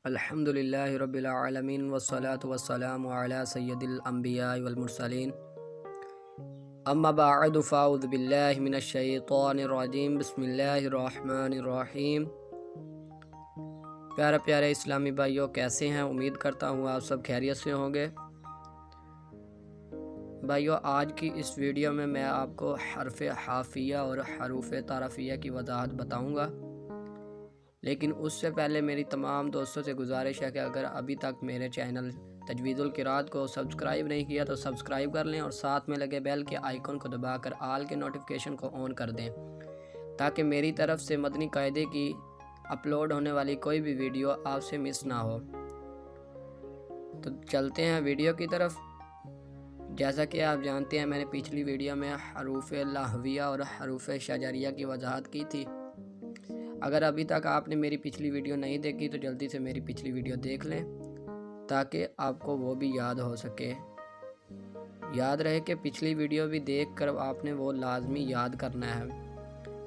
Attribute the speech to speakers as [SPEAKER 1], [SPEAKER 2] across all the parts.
[SPEAKER 1] الحمدللہ رب العالمین والصلاة والسلام علی سید الانبیاء والمرسلین اما بعد فاعوذ باللہ من الشیطان الرجیم بسم اللہ الرحمن الرحیم۔ پیارے پیارے اسلامی بھائیوں، کیسے ہیں؟ امید کرتا ہوں آپ سب خیریت سے ہوں گے۔ بھائیوں، آج کی اس ویڈیو میں آپ کو حرف حافیہ اور حروف تعارفیہ کی وضاحت بتاؤں گا، لیکن اس سے پہلے میری تمام دوستوں سے گزارش ہے کہ اگر ابھی تک میرے چینل تجوید القراءت کو سبسکرائب نہیں کیا تو سبسکرائب کر لیں اور ساتھ میں لگے بیل کے آئیکن کو دبا کر آل کے نوٹیفیکیشن کو آن کر دیں، تاکہ میری طرف سے مدنی قاعدے کی اپلوڈ ہونے والی کوئی بھی ویڈیو آپ سے مس نہ ہو۔ تو چلتے ہیں ویڈیو کی طرف۔ جیسا کہ آپ جانتے ہیں، میں نے پچھلی ویڈیو میں حروف لہویہ اور حروف شجریہ کی وضاحت کی تھی۔ اگر ابھی تک آپ نے میری پچھلی ویڈیو نہیں دیکھی تو جلدی سے میری پچھلی ویڈیو دیکھ لیں، تاکہ آپ کو وہ بھی یاد ہو سکے۔ یاد رہے کہ پچھلی ویڈیو بھی دیکھ کر آپ نے وہ لازمی یاد کرنا ہے،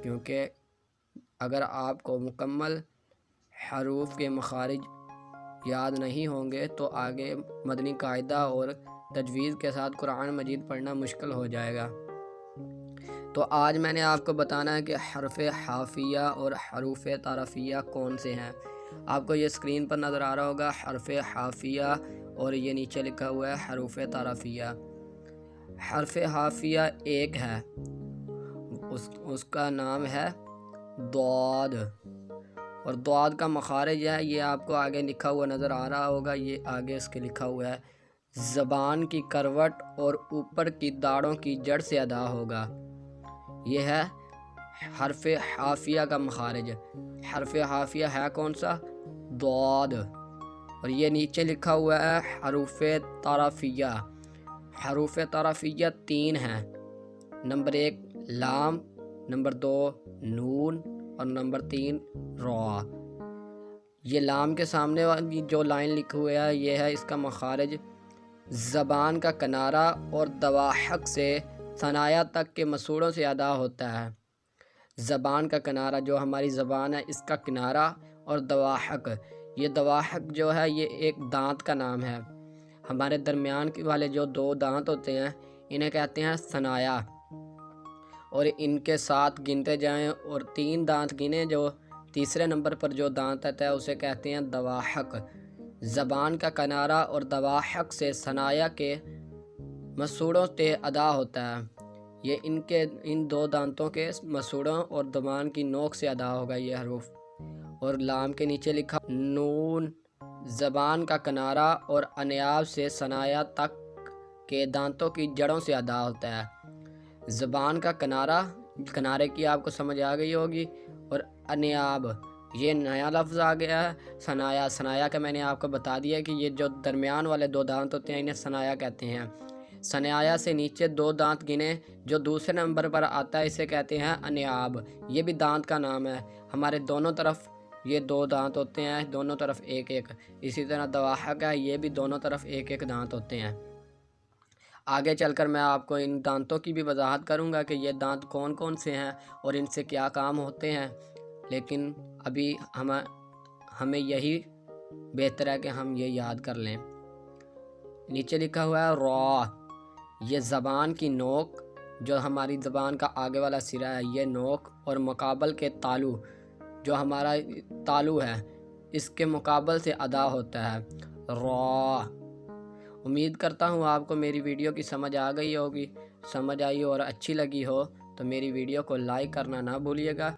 [SPEAKER 1] کیونکہ اگر آپ کو مکمل حروف کے مخارج یاد نہیں ہوں گے تو آگے مدنی قاعدہ اور تجوید کے ساتھ قرآن مجید پڑھنا مشکل ہو جائے گا۔ تو آج میں نے آپ کو بتانا ہے کہ حرف حافیہ اور حروف تعارفیہ کون سے ہیں۔ آپ کو یہ اسکرین پر نظر آ رہا ہوگا حرف حافیہ، اور یہ نیچے لکھا ہوا ہے حروف تعارفیہ۔ حرف حافیہ ایک ہے، اس کا نام ہے ضاد، اور ضاد کا مخارج ہے، یہ آپ کو آگے لکھا ہوا نظر آ رہا ہوگا۔ یہ آگے اس کے لکھا ہوا ہے زبان کی کروٹ اور اوپر کی داڑھوں کی جڑ سے ادا ہوگا۔ یہ ہے حرف حافیہ کا مخارج۔ حرف حافیہ ہے کون سا؟ ضاد۔ اور یہ نیچے لکھا ہوا ہے حروف تعارفیہ۔ حروف تعارفیہ تین ہیں، نمبر 1 لام، نمبر 2 نون، اور نمبر 3 را۔ یہ لام کے سامنے والی جو لائن لکھی ہوئی ہے، یہ ہے اس کا مخارج۔ زبان کا کنارہ اور دواحق سے ثنایا تک کے مسوڑوں سے ادا ہوتا ہے۔ زبان کا کنارہ، جو ہماری زبان ہے، اس کا کنارہ، اور دواحق، یہ دواحق جو ہے یہ ایک دانت کا نام ہے۔ ہمارے درمیان والے جو 2 دانت ہوتے ہیں انہیں کہتے ہیں ثنایا، اور ان کے ساتھ گنتے جائیں اور 3 دانت گنے، جو تیسرے نمبر پر جو دانت آتا ہے اسے کہتے ہیں دواحق۔ زبان کا کنارہ اور دواحق سے ثنایا کے مسوڑوں سے ادا ہوتا ہے۔ یہ ان 2 دانتوں کے مسوڑوں اور زبان کی نوک سے ادا ہوگا یہ حروف۔ اور لام کے نیچے لکھا نون، زبان کا کنارہ اور انیاب سے ثنایا تک کے دانتوں کی جڑوں سے ادا ہوتا ہے۔ زبان کا کنارے کی آپ کو سمجھ آ گئی ہوگی، اور انیاب یہ نیا لفظ آ گیا ہے۔ ثنایا کا میں نے آپ کو بتا دیا کہ یہ جو درمیان والے 2 دانت ہوتے ہیں انہیں ثنایا کہتے ہیں۔ ثنایا سے نیچے 2 دانت گنے جو دوسرے نمبر پر آتا ہے اسے کہتے ہیں انیاب، یہ بھی دانت کا نام ہے۔ ہمارے دونوں طرف یہ 2 دانت ہوتے ہیں، دونوں طرف ایک ایک۔ اسی طرح دواحق ہے، یہ بھی دونوں طرف ایک ایک دانت ہوتے ہیں۔ آگے چل کر میں آپ کو ان دانتوں کی بھی وضاحت کروں گا کہ یہ دانت کون کون سے ہیں اور ان سے کیا کام ہوتے ہیں، لیکن ابھی ہمیں یہی بہتر ہے کہ ہم یہ یاد کر لیں۔ نیچے لکھا ہوا ہے را، یہ زبان کی نوک، جو ہماری زبان کا آگے والا سرا ہے، یہ نوک، اور مقابل کے تالو، جو ہمارا تالو ہے، اس کے مقابل سے ادا ہوتا ہے را۔ امید کرتا ہوں آپ کو میری ویڈیو کی سمجھ آ گئی ہوگی۔ سمجھ آئی اور اچھی لگی ہو تو میری ویڈیو کو لائک کرنا نہ بھولیے گا،